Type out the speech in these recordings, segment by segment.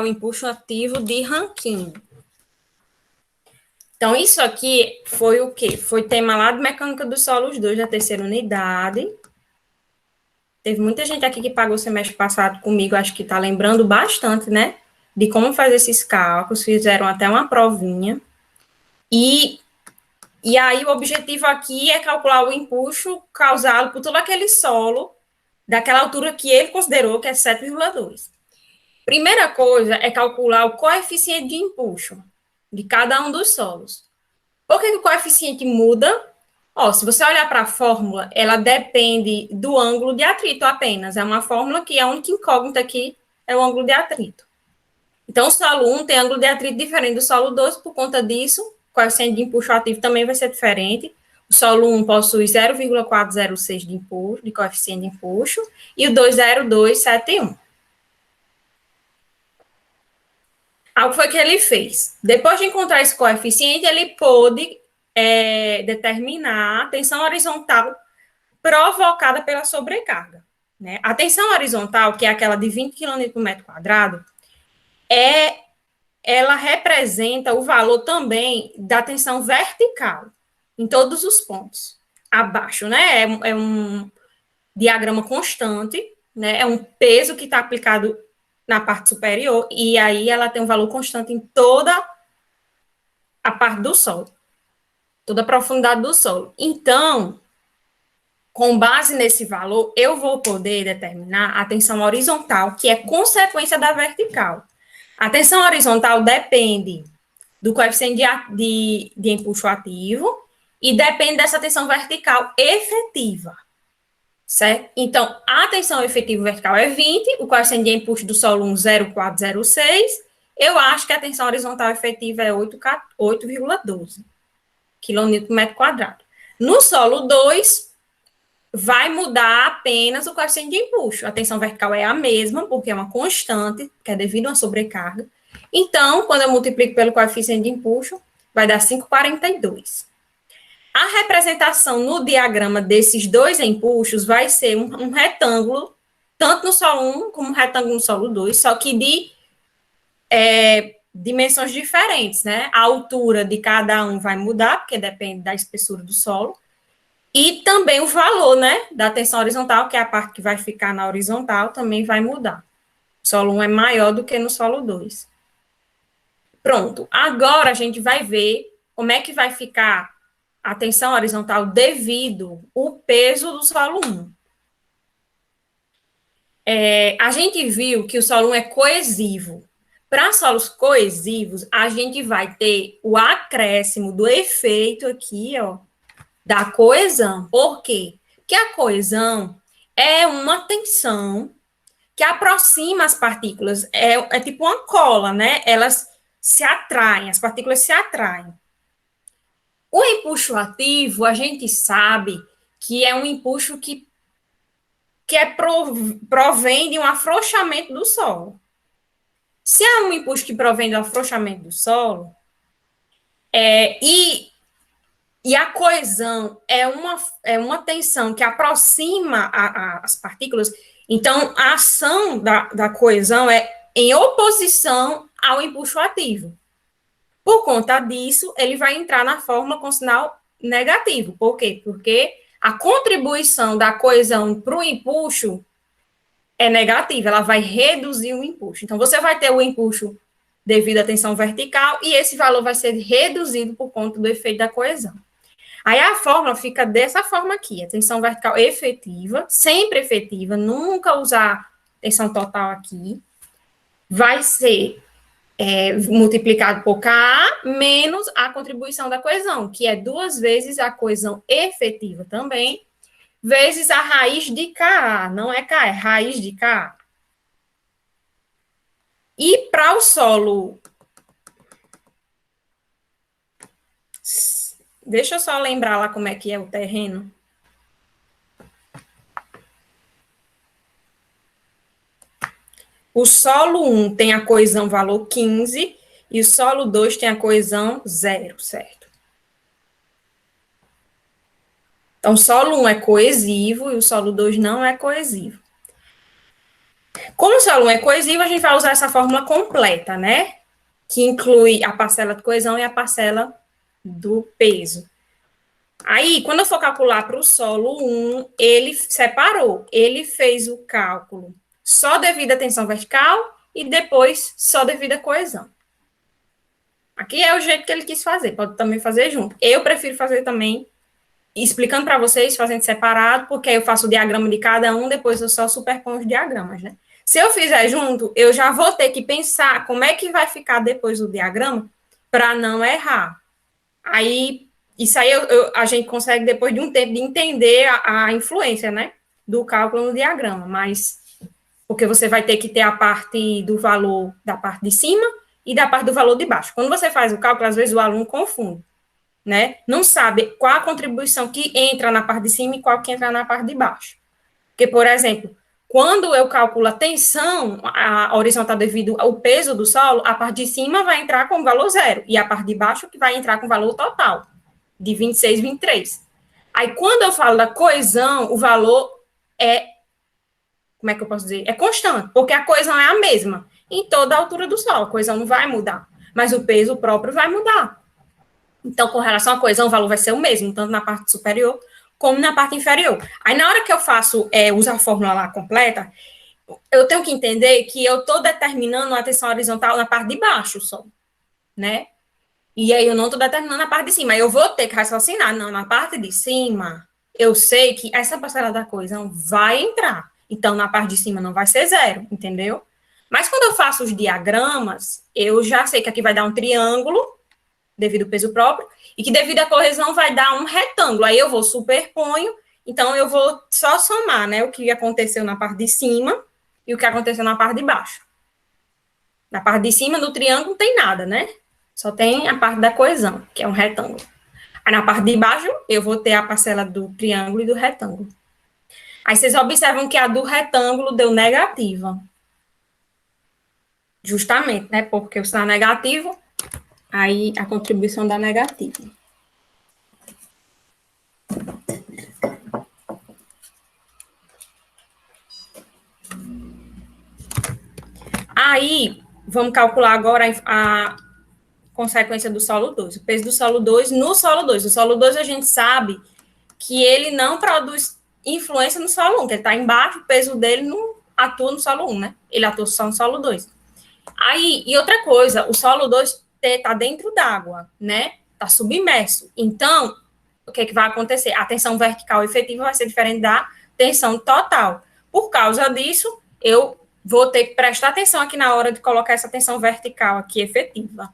o empuxo ativo de Rankine. Então, isso aqui foi o quê? Foi tema lá de Mecânica dos Solos 2, da terceira unidade. Teve muita gente aqui que pagou o semestre passado comigo, acho que está lembrando bastante, né? De como fazer esses cálculos, fizeram até uma provinha. E aí, o objetivo aqui é calcular o empuxo causado por todo aquele solo, daquela altura que ele considerou, que é 7,2. Primeira coisa é calcular o coeficiente de empuxo de cada um dos solos. Por que o coeficiente muda? Ó, se você olhar para a fórmula, ela depende do ângulo de atrito apenas. É uma fórmula que a única incógnita aqui é o ângulo de atrito. Então, o solo 1 tem ângulo de atrito diferente do solo 2, por conta disso, o coeficiente de empuxo ativo também vai ser diferente. O solo 1 possui 0,406 de empuxo, de coeficiente de empuxo, e o 2, 0,271. Algo foi que ele fez. Depois de encontrar esse coeficiente, ele pôde determinar a tensão horizontal provocada pela sobrecarga. Né? A tensão horizontal, que é aquela de 20 kN por metro quadrado, ela representa o valor também da tensão vertical, em todos os pontos. Abaixo, né? É um diagrama constante, né? É um peso que está aplicado na parte superior, e aí ela tem um valor constante em toda a parte do solo, toda a profundidade do solo. Então, com base nesse valor, eu vou poder determinar a tensão horizontal, que é consequência da vertical. A tensão horizontal depende do coeficiente de empuxo ativo e depende dessa tensão vertical efetiva, certo? Então, a tensão efetiva vertical é 20, o coeficiente de empuxo do solo 1, 0,406, eu acho que a tensão horizontal efetiva é 8,12 kN por metro quadrado. No solo 2, vai mudar apenas o coeficiente de empuxo. A tensão vertical é a mesma, porque é uma constante, que é devido a uma sobrecarga. Então, quando eu multiplico pelo coeficiente de empuxo, vai dar 5,42. A representação no diagrama desses dois empuxos vai ser um retângulo, tanto no solo 1 como um retângulo no solo 2, só que de dimensões diferentes, né? A altura de cada um vai mudar, porque depende da espessura do solo, e também o valor, né, da tensão horizontal, que é a parte que vai ficar na horizontal, também vai mudar. O solo 1 é maior do que no solo 2. Pronto. Agora a gente vai ver como é que vai ficar a tensão horizontal devido ao peso do solo 1. A gente viu que o solo 1 é coesivo. Para solos coesivos, a gente vai ter o acréscimo do efeito aqui, ó, da coesão. Por quê? Porque a coesão é uma tensão que aproxima as partículas. É tipo uma cola, né? Elas se atraem, as partículas se atraem. O empuxo ativo, a gente sabe que é um empuxo que provém de um afrouxamento do solo. Se é um empuxo que provém do afrouxamento do solo, e a coesão é uma tensão que aproxima as partículas, então a ação da coesão é em oposição ao empuxo ativo. Por conta disso, ele vai entrar na fórmula com sinal negativo. Por quê? Porque a contribuição da coesão para o empuxo é negativa, ela vai reduzir o empuxo. Então, você vai ter o empuxo devido à tensão vertical e esse valor vai ser reduzido por conta do efeito da coesão. Aí a fórmula fica dessa forma aqui, a tensão vertical efetiva, sempre efetiva, nunca usar tensão total aqui, vai ser multiplicado por Ka menos a contribuição da coesão, que é 2 vezes a coesão efetiva também, vezes a raiz de Ka, não é Ka, é raiz de Ka. E para o solo, deixa eu só lembrar lá como é que é o terreno. O solo 1 tem a coesão valor 15 e o solo 2 tem a coesão 0, certo? Então, o solo 1 é coesivo e o solo 2 não é coesivo. Como o solo 1 é coesivo, a gente vai usar essa fórmula completa, né? Que inclui a parcela de coesão e a parcela do peso. Aí, quando eu for calcular para o solo 1, ele separou. Ele fez o cálculo só devido à tensão vertical e depois só devido à coesão. Aqui é o jeito que ele quis fazer, pode também fazer junto. Eu prefiro fazer também, explicando para vocês, fazendo separado, porque aí eu faço o diagrama de cada um, depois eu só superponho os diagramas, né? Se eu fizer junto, eu já vou ter que pensar como é que vai ficar depois o diagrama para não errar. Aí, isso aí a gente consegue, depois de um tempo, de entender a influência, né, do cálculo no diagrama, mas porque você vai ter que ter a parte do valor da parte de cima e da parte do valor de baixo. Quando você faz o cálculo, às vezes o aluno confunde, né? Não sabe qual a contribuição que entra na parte de cima e qual que entra na parte de baixo. Porque, por exemplo, quando eu calculo a tensão a horizontal devido ao peso do solo, a parte de cima vai entrar com valor zero, e a parte de baixo que vai entrar com valor total, de 26, 23. Aí, quando eu falo da coesão, o valor é, como é que eu posso dizer? É constante, porque a coesão é a mesma em toda a altura do solo, a coesão não vai mudar, mas o peso próprio vai mudar. Então, com relação à coesão, o valor vai ser o mesmo, tanto na parte superior como na parte inferior. Aí, na hora que eu faço, uso a fórmula lá completa, eu tenho que entender que eu estou determinando a tensão horizontal na parte de baixo só, né? E aí eu não estou determinando a parte de cima. Aí eu vou ter que raciocinar. Não, na parte de cima, eu sei que essa parcela da coesão vai entrar. Então, na parte de cima não vai ser zero, entendeu? Mas quando eu faço os diagramas, eu já sei que aqui vai dar um triângulo, devido ao peso próprio, e que devido à correção vai dar um retângulo. Aí eu vou superponho, então eu vou só somar, né, o que aconteceu na parte de cima e o que aconteceu na parte de baixo. Na parte de cima do triângulo não tem nada, né? Só tem a parte da coesão, que é um retângulo. Aí na parte de baixo eu vou ter a parcela do triângulo e do retângulo. Aí vocês observam que a do retângulo deu negativa. Justamente, né? Porque se está negativo, aí a contribuição dá negativa. Aí, vamos calcular agora a consequência do solo 2. O peso do solo 2 no solo 2. O solo 2 a gente sabe que ele não produz influência no solo 1, que ele está embaixo, o peso dele não atua no solo 1, né? Ele atua só no solo 2. Aí, e outra coisa, o solo 2 está dentro d'água, né? Está submerso. Então, o que, é que vai acontecer? A tensão vertical efetiva vai ser diferente da tensão total. Por causa disso, eu vou ter que prestar atenção aqui na hora de colocar essa tensão vertical aqui efetiva.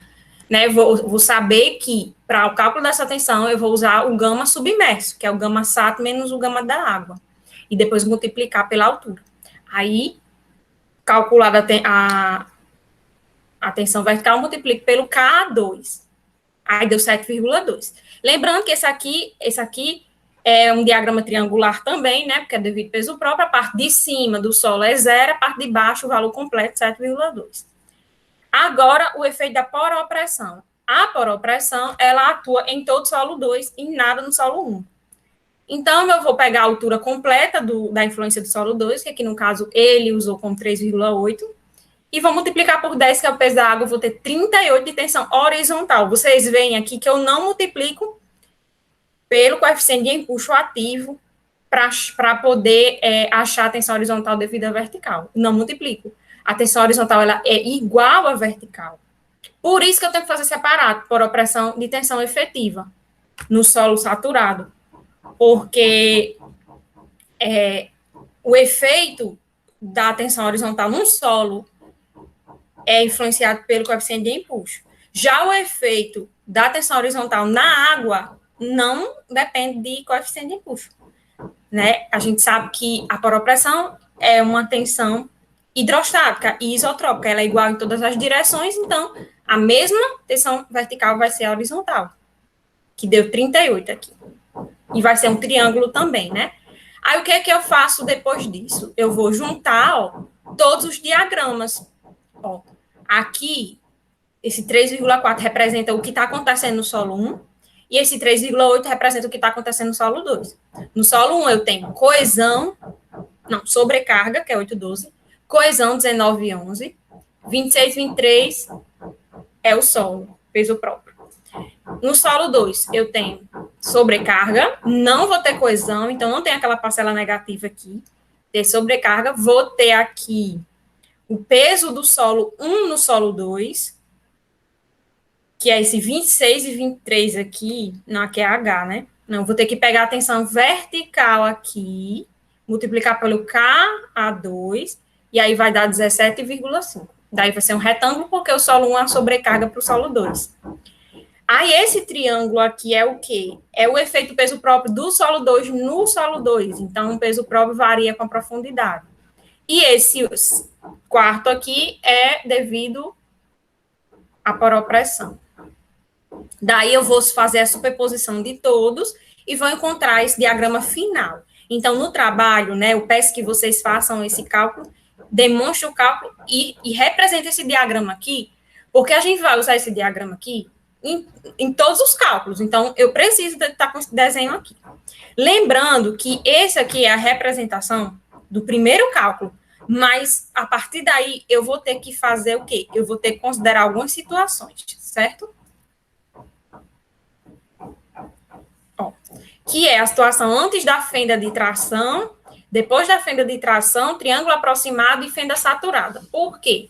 Né? Vou saber que, para o cálculo dessa tensão, eu vou usar o gama submerso, que é o gama SAT menos o gama da água. E depois multiplicar pela altura. Aí, calculada a tensão vertical, multiplico pelo K2. Aí deu 7,2. Lembrando que esse aqui é um diagrama triangular também, né? Porque é devido ao peso próprio. A parte de cima do solo é zero, a parte de baixo, o valor completo, 7,2. Agora, o efeito da poropressão. A poropressão, ela atua em todo o solo 2 e nada no solo 1. Então, eu vou pegar a altura completa da influência do solo 2, que aqui no caso ele usou como 3,8, e vou multiplicar por 10, que é o peso da água, eu vou ter 38 de tensão horizontal. Vocês veem aqui que eu não multiplico pelo coeficiente de empuxo ativo para poder achar a tensão horizontal devido à vertical. Não multiplico. A tensão horizontal ela é igual à vertical. Por isso que eu tenho que fazer separado, por opressão de tensão efetiva no solo saturado. Porque o efeito da tensão horizontal num solo é influenciado pelo coeficiente de empuxo. Já o efeito da tensão horizontal na água não depende de coeficiente de empuxo. Né? A gente sabe que a poropressão é uma tensão hidrostática e isotrópica, ela é igual em todas as direções, então a mesma tensão vertical vai ser a horizontal, que deu 38 aqui. E vai ser um triângulo também, né? Aí o que é que eu faço depois disso? Eu vou juntar, ó, todos os diagramas. Ó, aqui, esse 3,4 representa o que está acontecendo no solo 1, e esse 3,8 representa o que está acontecendo no solo 2. No solo 1 eu tenho coesão, não, sobrecarga, que é 8,12, Coesão 19 e 11. 26 e 23 é o solo, peso próprio. No solo 2, eu tenho sobrecarga, não vou ter coesão, então não tem aquela parcela negativa aqui. Ter sobrecarga, vou ter aqui o peso do solo 1 no solo 2, que é esse 26 e 23 aqui, não, aqui é H, né? Não, vou ter que pegar a tensão vertical aqui, multiplicar pelo KA2, e aí vai dar 17,5. Daí vai ser um retângulo, porque o solo 1 é a sobrecarga para o solo 2. Aí esse triângulo aqui é o quê? É o efeito peso próprio do solo 2 no solo 2. Então, o peso próprio varia com a profundidade. E esse quarto aqui é devido à poropressão. Daí eu vou fazer a superposição de todos e vou encontrar esse diagrama final. Então, no trabalho, né, eu peço que vocês façam esse cálculo, demonstre o cálculo e represente esse diagrama aqui, porque a gente vai usar esse diagrama aqui em todos os cálculos. Então, eu preciso estar com esse desenho aqui. Lembrando que esse aqui é a representação do primeiro cálculo, mas a partir daí eu vou ter que fazer o quê? Eu vou ter que considerar algumas situações, certo? Ó, que é a situação antes da fenda de tração, depois da fenda de tração, triângulo aproximado e fenda saturada. Por quê?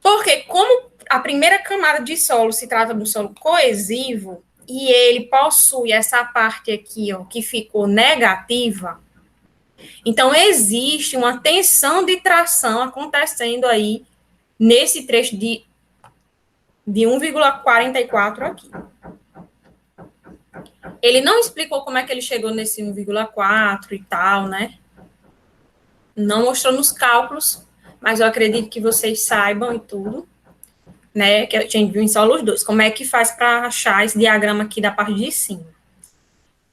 Porque como a primeira camada de solo se trata de um solo coesivo e ele possui essa parte aqui, ó, que ficou negativa, então existe uma tensão de tração acontecendo aí nesse trecho de 1,44 aqui. Ele não explicou como é que ele chegou nesse 1,4 e tal, né? Não mostrou nos cálculos, mas eu acredito que vocês saibam e tudo, né? Que a gente viu em solos 2. Como é que faz para achar esse diagrama aqui da parte de cima?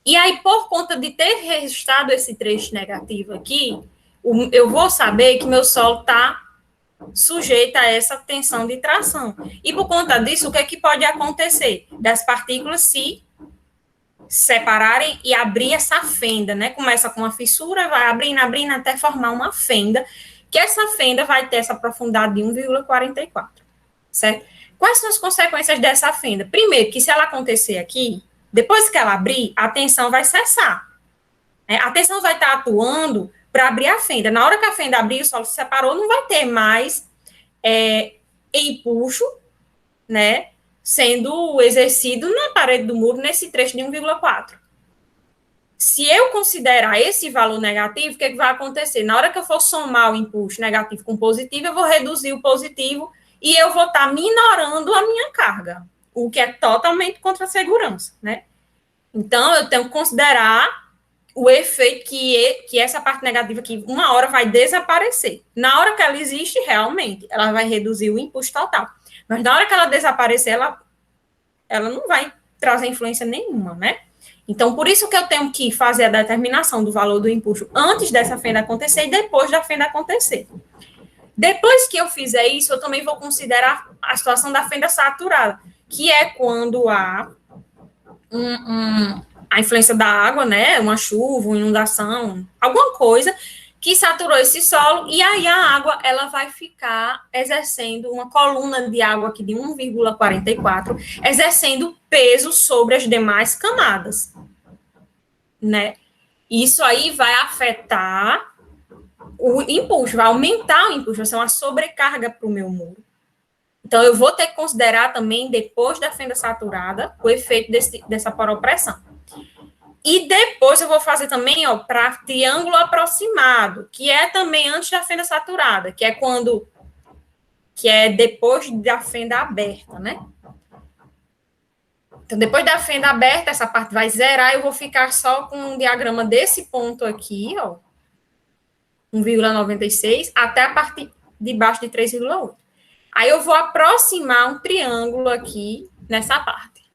E aí, por conta de ter registrado esse trecho negativo aqui, eu vou saber que meu solo está sujeito a essa tensão de tração. E por conta disso, o que é que pode acontecer? Das partículas se separarem e abrir essa fenda, né? Começa com uma fissura, vai abrindo, abrindo, até formar uma fenda, que essa fenda vai ter essa profundidade de 1,44, certo? Quais são as consequências dessa fenda? Primeiro, que se ela acontecer aqui, depois que ela abrir, a tensão vai cessar. Né? A tensão vai estar atuando para abrir a fenda. Na hora que a fenda abrir, o solo se separou, não vai ter mais empuxo, né? Sendo exercido na parede do muro nesse trecho de 1,4. Se eu considerar esse valor negativo, o que vai acontecer? Na hora que eu for somar o empuxo negativo com positivo, eu vou reduzir o positivo e eu vou estar minorando a minha carga, o que é totalmente contra a segurança, né? Então, eu tenho que considerar o efeito que essa parte negativa aqui, uma hora vai desaparecer. Na hora que ela existe, realmente, ela vai reduzir o empuxo total. Mas na hora que ela desaparecer, ela não vai trazer influência nenhuma, né? Então, por isso que eu tenho que fazer a determinação do valor do empuxo antes dessa fenda acontecer e depois da fenda acontecer. Depois que eu fizer isso, eu também vou considerar a situação da fenda saturada, que é quando há a influência da água, né? Uma chuva, uma inundação, alguma coisa que saturou esse solo, e aí a água ela vai ficar exercendo uma coluna de água aqui de 1,44, exercendo peso sobre as demais camadas, né? Isso aí vai afetar o empuxo, vai aumentar o empuxo, vai ser uma sobrecarga para o meu muro. Então, eu vou ter que considerar também, depois da fenda saturada, o efeito dessa poropressão. E depois eu vou fazer também, ó, para triângulo aproximado, que é também antes da fenda saturada, que é depois da fenda aberta, né? Então, depois da fenda aberta, essa parte vai zerar, eu vou ficar só com um diagrama desse ponto aqui, ó, 1,96, até a parte de baixo de 3,8. Aí eu vou aproximar um triângulo aqui nessa parte.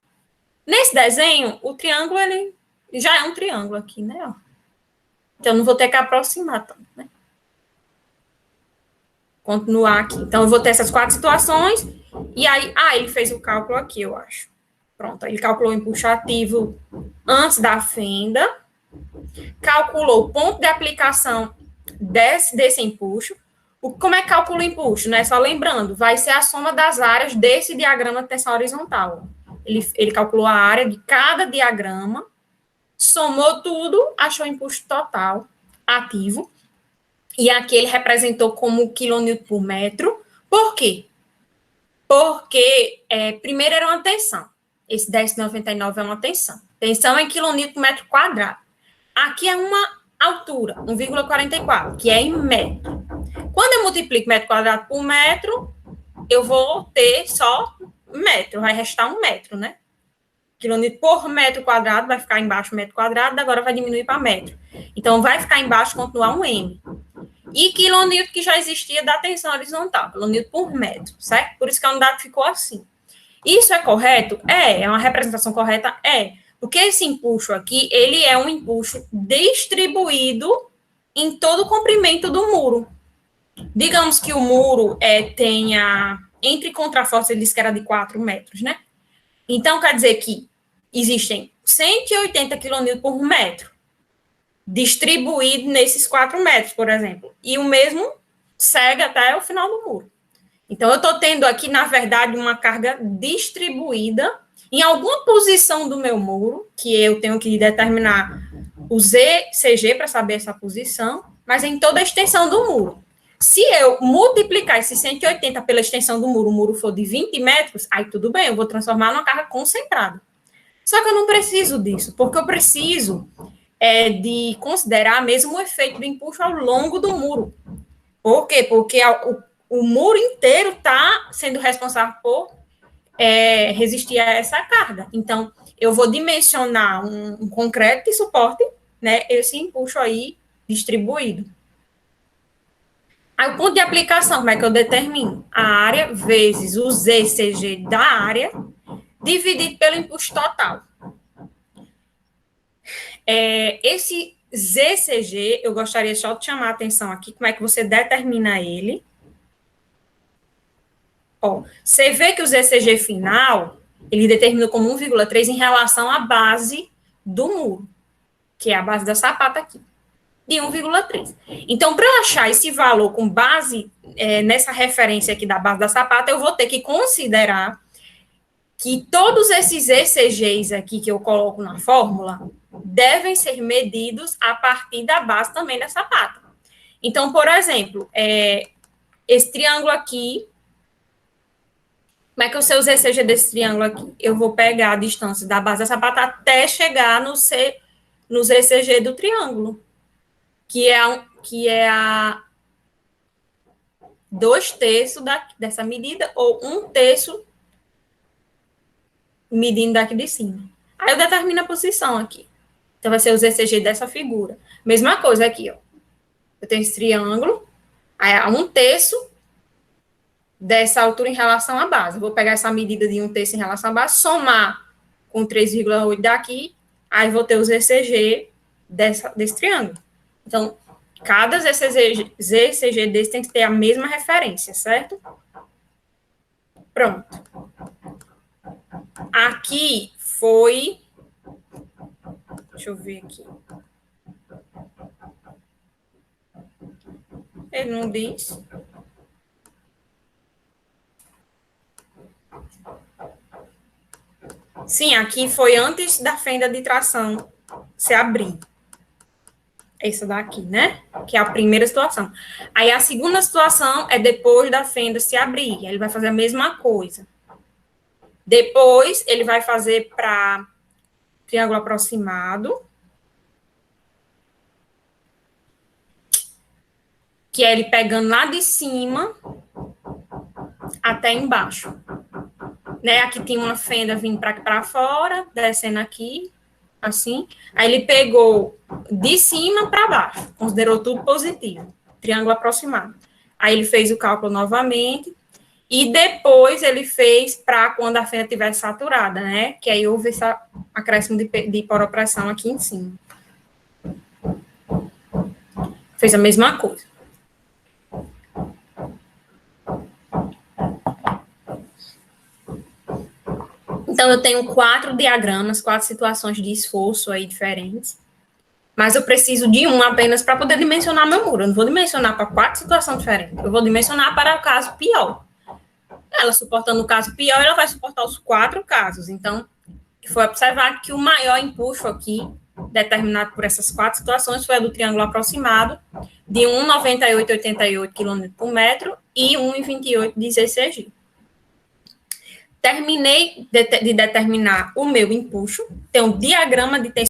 Nesse desenho, o triângulo, ele já é um triângulo aqui, né? Ó. Então, eu não vou ter que aproximar tanto, né? Continuar aqui. Então, eu vou ter essas 4 situações. E aí, ele fez o cálculo aqui, eu acho. Pronto, ele calculou o empuxo ativo antes da fenda. Calculou o ponto de aplicação desse empuxo. Como é que calcula o empuxo, né? Só lembrando, vai ser a soma das áreas desse diagrama de tensão horizontal. Ele calculou a área de cada diagrama, somou tudo, achou o empuxo total ativo, e aqui ele representou como quilonewton por metro. Por quê? Porque, primeiro, era uma tensão. Esse 10,99 é uma tensão. Tensão em quilonewton por metro quadrado. Aqui é uma altura, 1,44, que é em metro. Quando eu multiplico metro quadrado por metro, eu vou ter só metro, vai restar 1 metro, né? Quilonewton por metro quadrado, vai ficar embaixo metro quadrado, agora vai diminuir para metro. Então, vai ficar embaixo, continuar um M. E quilonewton que já existia da tensão horizontal, quilonewton por metro, certo? Por isso que a unidade ficou assim. Isso é correto? É uma representação correta? É. Porque esse empuxo aqui, ele é um empuxo distribuído em todo o comprimento do muro. Digamos que o muro tenha, entre contrafortes, ele disse que era de 4 metros, né? Então, quer dizer que existem 180 kN por metro distribuído nesses 4 metros, por exemplo. E o mesmo segue até o final do muro. Então, eu estou tendo aqui, na verdade, uma carga distribuída em alguma posição do meu muro, que eu tenho que determinar o ZCG para saber essa posição, mas em toda a extensão do muro. Se eu multiplicar esse 180 pela extensão do muro, o muro for de 20 metros, aí tudo bem, eu vou transformar numa carga concentrada. Só que eu não preciso disso, porque eu preciso de considerar mesmo o efeito do empuxo ao longo do muro. Por quê? Porque o muro inteiro está sendo responsável por resistir a essa carga. Então, eu vou dimensionar um concreto que suporte, né, esse empuxo aí distribuído. Aí, o ponto de aplicação, como é que eu determino? A área vezes o ZCG da área, dividido pelo empuxo total. Esse ZCG, eu gostaria só de chamar a atenção aqui, como é que você determina ele. Ó, você vê que o ZCG final, ele determina como 1,3 em relação à base do muro, que é a base da sapata aqui, de 1,3. Então, para eu achar esse valor com base nessa referência aqui da base da sapata, eu vou ter que considerar que todos esses ECGs aqui que eu coloco na fórmula devem ser medidos a partir da base também da sapata. Então, por exemplo, esse triângulo aqui, como é que eu sei os ECG desse triângulo aqui? Eu vou pegar a distância da base da sapata até chegar nos ECG do triângulo, que é a 2/3 dessa medida, ou 1/3 medindo daqui de cima. Aí eu determino a posição aqui. Então, vai ser os ECG dessa figura. Mesma coisa aqui, ó. Eu tenho esse triângulo, aí a 1/3 dessa altura em relação à base. Eu vou pegar essa medida de 1/3 em relação à base, somar com 3,8 daqui, aí vou ter os ECG desse triângulo. Então, cada ZCG desse tem que ter a mesma referência, certo? Pronto. Aqui foi... Deixa eu ver aqui. Ele não diz. Sim, aqui foi antes da fenda de tração se abrir. Essa daqui, né? Que é a primeira situação. Aí a segunda situação é depois da fenda se abrir. Ele vai fazer a mesma coisa. Depois, ele vai fazer para triângulo aproximado, que é ele pegando lá de cima até embaixo. Né? Aqui tem uma fenda vindo para fora, descendo aqui, assim. Aí ele pegou de cima para baixo, considerou tudo positivo, triângulo aproximado. Aí ele fez o cálculo novamente, e depois ele fez para quando a fenda estiver saturada, né? Que aí houve esse acréscimo de poropressão aqui em cima. Fez a mesma coisa. Então, eu tenho 4 diagramas, 4 situações de esforço aí diferentes. Mas eu preciso de um apenas para poder dimensionar meu muro. Eu não vou dimensionar para 4 situações diferentes. Eu vou dimensionar para o caso pior. Ela suportando o caso pior, ela vai suportar os 4 casos. Então, foi observado que o maior empuxo aqui, determinado por essas 4 situações, foi a do triângulo aproximado, de 1,9888 km por metro e 1,2816 G. Terminei de determinar o meu empuxo, tem um diagrama de tensão